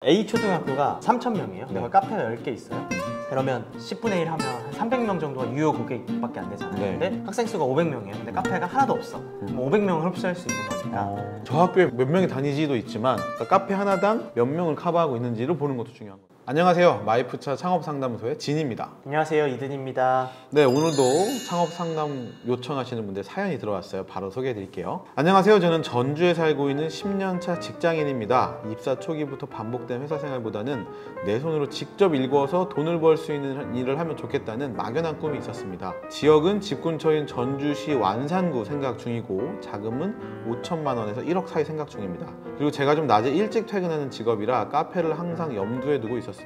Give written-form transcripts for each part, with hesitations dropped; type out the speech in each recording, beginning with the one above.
A초등학교가 3,000명이에요. 근데 네. 거기 카페가 10개 있어요. 그러면 10분의 1 하면 한 300명 정도가 유효 고객밖에 안 되잖아요. 네. 근데 학생 수가 500명이에요. 근데 카페가 하나도 없어. 500명을 흡수할 수 있는 거니까. 저 학교에 몇 명이 다니지도 있지만 그러니까 카페 하나당 몇 명을 커버하고 있는지를 보는 것도 중요한 거예요. 안녕하세요. 마이프차 창업상담소의 진입니다. 안녕하세요. 이든입니다. 네, 오늘도 창업상담 요청하시는 분들 사연이 들어왔어요. 바로 소개해 드릴게요. 안녕하세요. 저는 전주에 살고 있는 10년차 직장인입니다. 입사 초기부터 반복된 회사 생활보다는 내 손으로 직접 일궈서 돈을 벌 수 있는 일을 하면 좋겠다는 막연한 꿈이 있었습니다. 지역은 집 근처인 전주시 완산구 생각 중이고 자금은 5천만 원에서 1억 사이 생각 중입니다. 그리고 제가 좀 낮에 일찍 퇴근하는 직업이라 카페를 항상 염두에 두고 있었습니다.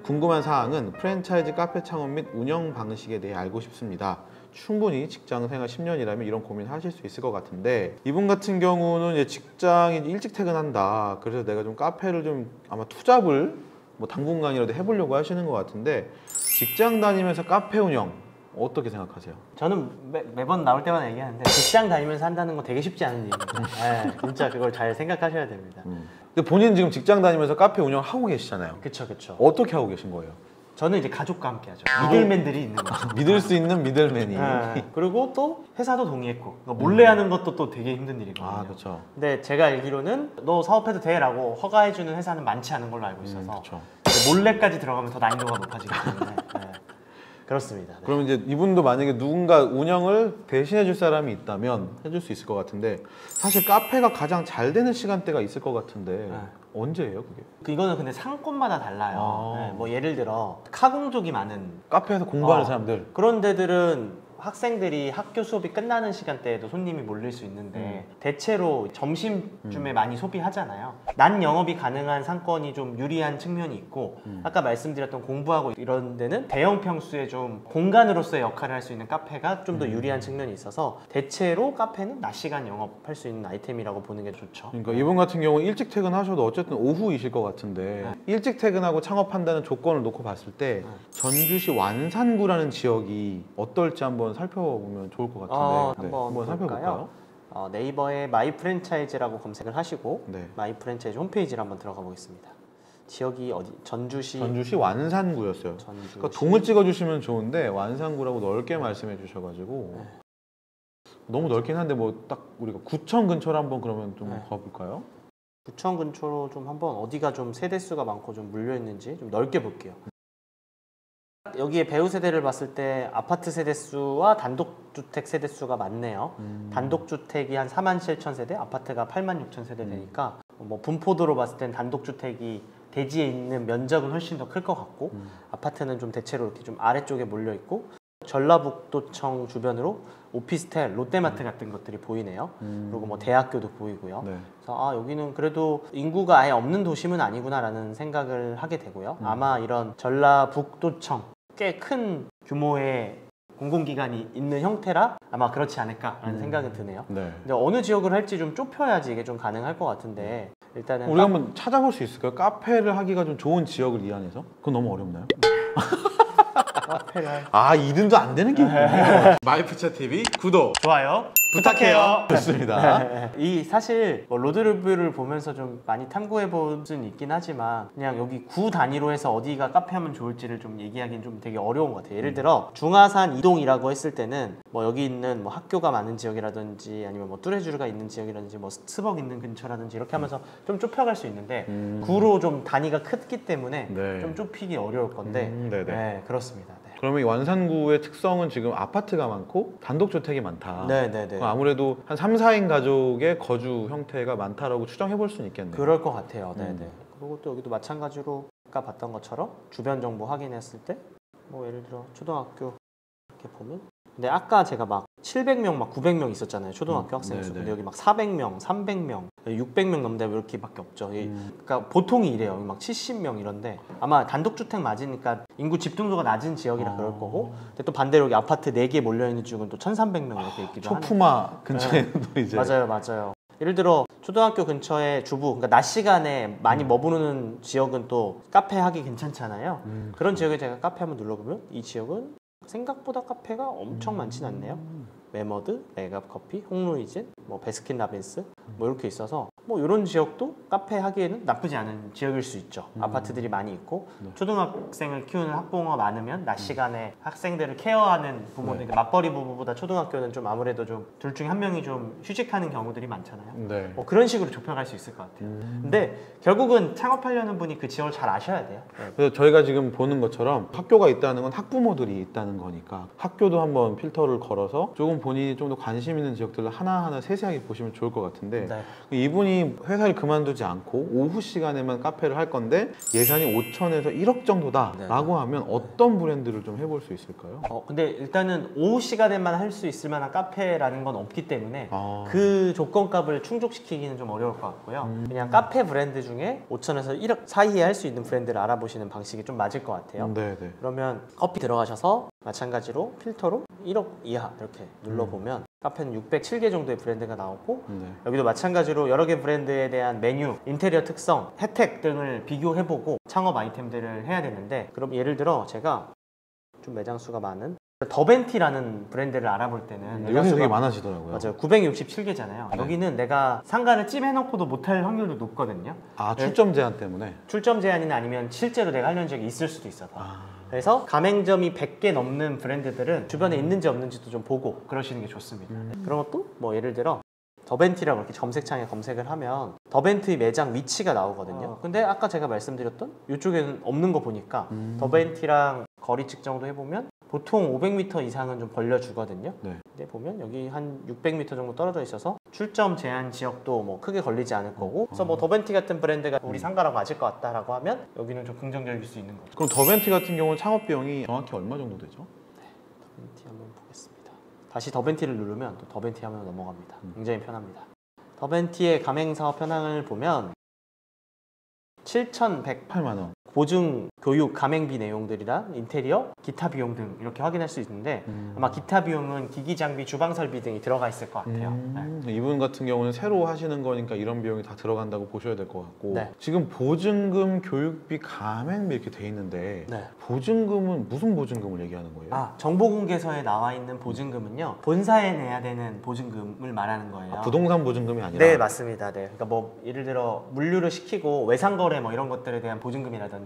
궁금한 사항은 프랜차이즈 카페 창업 및 운영 방식에 대해 알고 싶습니다. 충분히 직장 생활 10년이라면 이런 고민을 하실 수 있을 것 같은데, 이분 같은 경우는 이제 직장이 일찍 퇴근한다. 그래서 내가 좀 카페를 좀 아마 투잡을 당분간이라도 해보려고 하시는 것 같은데, 직장 다니면서 카페 운영 어떻게 생각하세요? 저는 매번 나올 때마다 얘기하는데 직장 다니면서 한다는 건 되게 쉽지 않은 일입니다. 네, 진짜 그걸 잘 생각하셔야 됩니다. 근데 본인 지금 직장 다니면서 카페 운영하고 계시잖아요. 그쵸. 어떻게 하고 계신 거예요? 저는 이제 가족과 함께 하죠. 미들맨들이 있는 거죠. 믿을 수 있는 미들맨이. 네. 그리고 또 회사도 동의했고, 그러니까 몰래 하는 것도 또 되게 힘든 일이거든요. 아, 그렇죠. 근데 제가 알기로는 너 사업해도 돼? 라고 허가해주는 회사는 많지 않은 걸로 알고 있어서 그렇죠. 몰래까지 들어가면 더 난이도가 높아지기 때문에 네. 그렇습니다. 네. 그러면 이제 이분도 만약에 누군가 운영을 대신해 줄 사람이 있다면 해줄 수 있을 것 같은데, 사실 카페가 가장 잘 되는 시간대가 있을 것 같은데 언제예요 그게? 이거는 근데 상권마다 달라요. 아. 네, 뭐 예를 들어 카공족이 많은 카페에서 공부하는 사람들, 그런 데들은 학생들이 학교 수업이 끝나는 시간대에도 손님이 몰릴 수 있는데 대체로 점심쯤에 많이 소비하잖아요. 낮 영업이 가능한 상권이 좀 유리한 측면이 있고, 아까 말씀드렸던 공부하고 이런 데는 대형 평수의 좀 공간으로서의 역할을 할 수 있는 카페가 좀 더 유리한 측면이 있어서 대체로 카페는 낮 시간 영업할 수 있는 아이템이라고 보는 게 좋죠. 그러니까 이분 같은 경우 일찍 퇴근하셔도 어쨌든 오후이실 것 같은데, 일찍 퇴근하고 창업한다는 조건을 놓고 봤을 때 전주시 완산구라는 지역이 어떨지 한번 살펴보면 좋을 것 같은데, 한번 살펴볼까요? 네이버에 마이 프랜차이즈라고 검색을 하시고 네. 마이 프랜차이즈 홈페이지를 한번 들어가 보겠습니다. 지역이 어디? 전주시 완산구였어요. 그러니까 동을 찍어주시면 좋은데 완산구라고 넓게 말씀해 주셔가지고 너무 넓긴 한데 뭐 딱 우리가 구청 근처로 한번 그러면 좀 가볼까요? 구청 근처로 좀 한번 어디가 좀 세대수가 많고 좀 물려 있는지 좀 넓게 볼게요. 여기에 배우 세대를 봤을 때 아파트 세대수와 단독주택 세대수가 많네요. 단독주택이 한 47,000세대, 아파트가 86,000세대 되니까 뭐 분포도로 봤을 땐 단독주택이 대지에 있는 면적은 훨씬 더 클 것 같고, 아파트는 좀 대체로 이렇게 좀 아래쪽에 몰려 있고, 전라북도청 주변으로 오피스텔, 롯데마트 같은 것들이 보이네요. 그리고 뭐 대학교도 보이고요. 네. 그래서 여기는 그래도 인구가 아예 없는 도심은 아니구나라는 생각을 하게 되고요. 아마 이런 전라북도청 꽤 큰 규모의 공공기관이 있는 형태라 아마 그렇지 않을까라는 생각이 드네요. 네. 근데 어느 지역을 할지 좀 좁혀야지 이게 좀 가능할 것 같은데, 일단은 우리가 한번 찾아볼 수 있을까요? 카페를 하기가 좀 좋은 지역을 이안해서? 그건 너무 어렵나요? 카페를 이름도 안 되는 게 있군요. 마이프차 TV 구독, 좋아요 부탁해요. 좋습니다. 이 사실 뭐 로드 리뷰를 보면서 좀 많이 탐구해 볼 수는 있긴 하지만, 그냥 여기 구 단위로 해서 어디가 카페 하면 좋을지를 좀 얘기하기는 좀 되게 어려운 것 같아요. 예를 들어 중화산 이동이라고 했을 때는 뭐 여기 있는 뭐 학교가 많은 지역이라든지 아니면 뭐 뚜레쥬르가 있는 지역이라든지 뭐 스벅 있는 근처라든지 이렇게 하면서 좀 좁혀갈 수 있는데, 구로 좀 단위가 크기 때문에 네. 좀 좁히기 어려울 건데 네네. 네, 그렇습니다. 네. 그러면 이 완산구의 특성은 지금 아파트가 많고 단독주택이 많다. 네네네. 아무래도 한 3, 4인 가족의 거주 형태가 많다라고 추정해 볼 수는 있겠네요. 그럴 것 같아요. 네네. 그리고 또 여기도 마찬가지로 아까 봤던 것처럼 주변 정보 확인했을 때 뭐 예를 들어 초등학교 이렇게 보면, 근데 아까 제가 막 700명 막 900명 있었잖아요. 초등학교 학생 수. 근데 여기 막 400명, 300명, 600명 넘는데 왜 이렇게밖에 없죠. 그러니까 보통이 이래요. 막 70명 이런데 아마 단독주택 맞으니까 인구 집중도가 낮은 지역이라 그럴 거고, 근데 또 반대로 여기 아파트 4개 몰려있는 지역은 또 1,300명 이렇게 있기도 하는. 초품화 근처에도 이제 맞아요. 예를 들어 초등학교 근처에 주부, 그러니까 낮 시간에 많이 머무르는 지역은 또 카페 하기 괜찮잖아요. 그런 지역에 제가 카페 한번 눌러보면 이 지역은 생각보다 카페가 엄청 많진 않네요. 메머드, 메가커피, 홍루이진, 뭐 베스킨라빈스 뭐 이렇게 있어서 뭐 이런 지역도 카페 하기에는 나쁘지 않은 지역일 수 있죠. 아파트들이 많이 있고 초등학생을 키우는 학부모가 많으면 낮 시간에 학생들을 케어하는 부모들, 맞벌이 부부보다 초등학교는 좀 아무래도 좀 둘 중에 한 명이 좀 휴직하는 경우들이 많잖아요. 네. 뭐 그런 식으로 좁혀갈 수 있을 것 같아요. 근데 결국은 창업하려는 분이 그 지역을 잘 아셔야 돼요. 그래서 저희가 지금 보는 것처럼 학교가 있다는 건 학부모들이 있다는 거니까 학교도 한번 필터를 걸어서 조금 본인이 좀 더 관심 있는 지역들을 하나하나 세세하게 보시면 좋을 것 같은데 네. 이분이 회사를 그만두지 않고 오후 시간에만 카페를 할 건데 예산이 5천에서 1억 정도다 라고 하면 어떤 브랜드를 좀 해볼 수 있을까요? 근데 일단은 오후 시간에만 할 수 있을 만한 카페라는 건 없기 때문에 아. 그 조건값을 충족시키기는 좀 어려울 것 같고요. 그냥 카페 브랜드 중에 5천에서 1억 사이에 할 수 있는 브랜드를 알아보시는 방식이 좀 맞을 것 같아요. 네. 그러면 커피 들어가셔서 마찬가지로 필터로 1억 이하 이렇게 눌러보면 카페는 607개 정도의 브랜드가 나오고 여기도 마찬가지로 여러 개 브랜드에 대한 메뉴, 인테리어 특성, 혜택 등을 비교해보고 창업 아이템들을 해야 되는데 그럼 예를 들어 제가 좀 매장 수가 많은 더벤티라는 브랜드를 알아볼 때는 요새 되게 많아지더라고요. 맞아요. 967개잖아요. 여기는 내가 상가를 찜해놓고도 못할 확률도 높거든요. 아, 출점 제한 때문에? 출점 제한이나 아니면 실제로 내가 하려는 적이 있을 수도 있어서. 그래서 가맹점이 100개 넘는 브랜드들은 주변에 있는지 없는지도 좀 보고 그러시는 게 좋습니다. 그런 것도 뭐 예를 들어 더벤티라고 이렇게 검색창에 검색을 하면 더벤티 매장 위치가 나오거든요. 근데 아까 제가 말씀드렸던 이쪽에는 없는 거 보니까 더벤티랑 거리 측정도 해보면 보통 500m 이상은 좀 벌려주거든요. 근데 보면 여기 한 600m 정도 떨어져 있어서 출점 제한 지역도 뭐 크게 걸리지 않을 거고 그래서 뭐 더벤티 같은 브랜드가 우리 상가랑 맞을 것 같다라고 하면 여기는 좀 긍정적일 수 있는 거죠. 그럼 더벤티 같은 경우는 창업 비용이 정확히 얼마 정도 되죠? 더벤티 한번 보겠습니다. 다시 더벤티를 누르면 또 더벤티 화면으로 넘어갑니다. 굉장히 편합니다. 더벤티의 가맹사업 현황을 보면 7,108만 원. 보증, 교육, 가맹비 내용들이랑 인테리어, 기타 비용 등 이렇게 확인할 수 있는데 아마 기타 비용은 기기 장비, 주방 설비 등이 들어가 있을 것 같아요. 이분 같은 경우는 새로 하시는 거니까 이런 비용이 다 들어간다고 보셔야 될 것 같고 지금 보증금, 교육비, 가맹비 이렇게 돼 있는데 보증금은 무슨 보증금을 얘기하는 거예요? 정보공개서에 나와 있는 보증금은요 본사에 내야 되는 보증금을 말하는 거예요. 부동산 보증금이 아니라? 네, 맞습니다. 그러니까 뭐 예를 들어 물류를 시키고 외상거래 뭐 이런 것들에 대한 보증금이라든지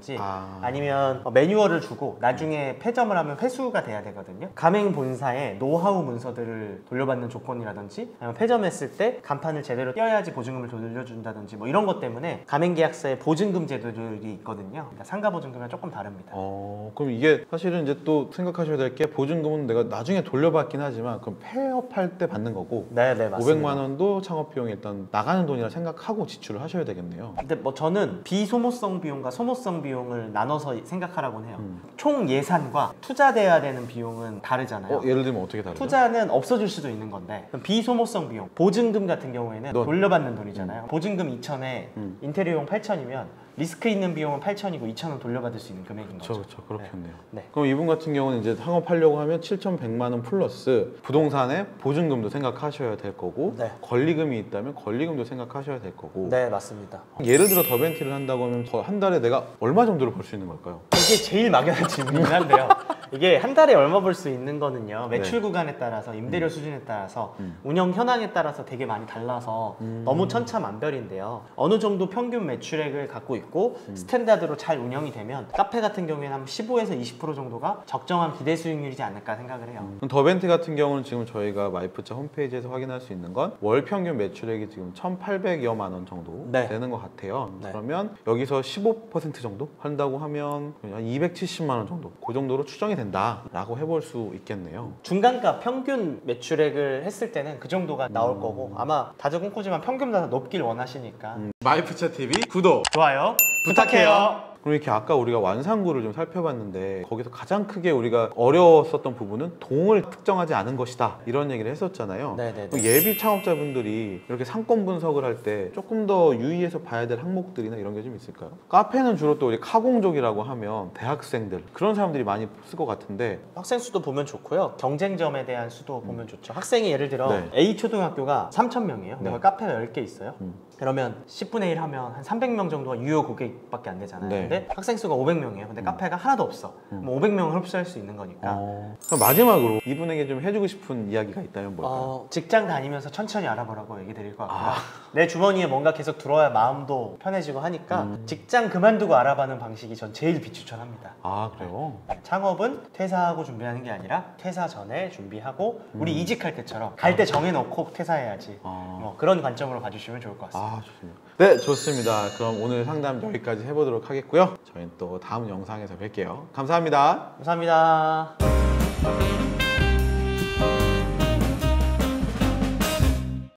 아니면 매뉴얼을 주고 나중에 폐점을 하면 회수가 돼야 되거든요. 가맹 본사의 노하우 문서들을 돌려받는 조건이라든지 아니면 폐점했을 때 간판을 제대로 띄어야지 보증금을 돌려준다든지 뭐 이런 것 때문에 가맹계약서에 보증금 제도들이 있거든요. 그러니까 상가 보증금이랑 조금 다릅니다. 그럼 이게 사실은 이제 또 생각하셔야 될 게 보증금은 내가 나중에 돌려받긴 하지만 그럼 폐업할 때 받는 거고 네, 맞습니다. 500만 원도 창업 비용이 일단 나가는 돈이라 생각하고 지출을 하셔야 되겠네요. 근데 뭐 저는 비소모성 비용과 소모성 비용을 나눠서 생각하라고 해요. 총 예산과 투자돼야 되는 비용은 다르잖아요. 예를 들면 어떻게 다르죠? 투자는 없어질 수도 있는 건데 비소모성 비용, 보증금 같은 경우에는 돌려받는 돈이잖아요. 보증금 2천에 인테리어용 8천이면 리스크 있는 비용은 8천이고 2천은 돌려받을 수 있는 금액인 거죠. 그렇죠. 그렇겠네요. 네. 그럼 이분 같은 경우는 이제 창업하려고 하면 7,100만 원 플러스 부동산에 보증금도 생각하셔야 될 거고 권리금이 있다면 권리금도 생각하셔야 될 거고. 네, 맞습니다. 예를 들어 더벤티를 한다고 하면 한 달에 내가 얼마 정도를 벌 수 있는 걸까요? 이게 제일 막연한 질문이긴 한데요. 이게 한 달에 얼마 벌 수 있는 거는요 매출 구간에 따라서 임대료 수준에 따라서 운영 현황에 따라서 되게 많이 달라서 너무 천차만별인데요. 어느 정도 평균 매출액을 갖고 있고 스탠다드로 잘 운영이 되면 카페 같은 경우에는 한 15에서 20% 정도가 적정한 기대 수익률이지 않을까 생각을 해요. 더벤티 같은 경우는 지금 저희가 마이프차 홈페이지에서 확인할 수 있는 건 월 평균 매출액이 지금 1,800여만 원 정도 되는 것 같아요. 그러면 여기서 15% 정도 한다고 하면 한 270만 원 정도 그 정도로 추정이 된다라고 해볼 수 있겠네요. 중간가 평균 매출액을 했을 때는 그 정도가 나올 거고 아마 다들 꿈꾸지만 평균보다 높길 원하시니까 마이프차 TV 구독, 좋아요 부탁해요. 그럼 이렇게 아까 우리가 완상구를 좀 살펴봤는데 거기서 가장 크게 우리가 어려웠었던 부분은 동을 특정하지 않은 것이다 이런 얘기를 했었잖아요. 예비 창업자분들이 이렇게 상권 분석을 할 때 조금 더 유의해서 봐야 될 항목들이나 이런 게 좀 있을까요? 카페는 주로 또 우리 카공족이라고 하면 대학생들 그런 사람들이 많이 쓸 것 같은데 학생 수도 보면 좋고요. 경쟁점에 대한 수도 보면 좋죠. 학생이 예를 들어 A 초등학교가 3,000명이에요. 근데 카페가 10개 있어요. 그러면 10분의 1 하면 한 300명 정도가 유효 고객밖에 안 되잖아요. 네. 근데 학생 수가 500명이에요. 근데 카페가 하나도 없어. 뭐 500명을 흡수할 수 있는 거니까. 그럼 마지막으로 이분에게 좀 해주고 싶은 이야기가 있다면 뭘까요? 직장 다니면서 천천히 알아보라고 얘기 드릴 것 같고요. 내 주머니에 뭔가 계속 들어야 마음도 편해지고 하니까 직장 그만두고 알아봐는 방식이 전 제일 비추천합니다. 아, 그래요? 창업은 퇴사하고 준비하는 게 아니라 퇴사 전에 준비하고 우리 이직할 때처럼 갈 때 정해놓고 퇴사해야지. 뭐 그런 관점으로 봐주시면 좋을 것 같습니다. 아, 좋습니다. 네, 좋습니다. 그럼 오늘 상담 여기까지 해보도록 하겠고요. 저희는 또 다음 영상에서 뵐게요. 감사합니다. 감사합니다.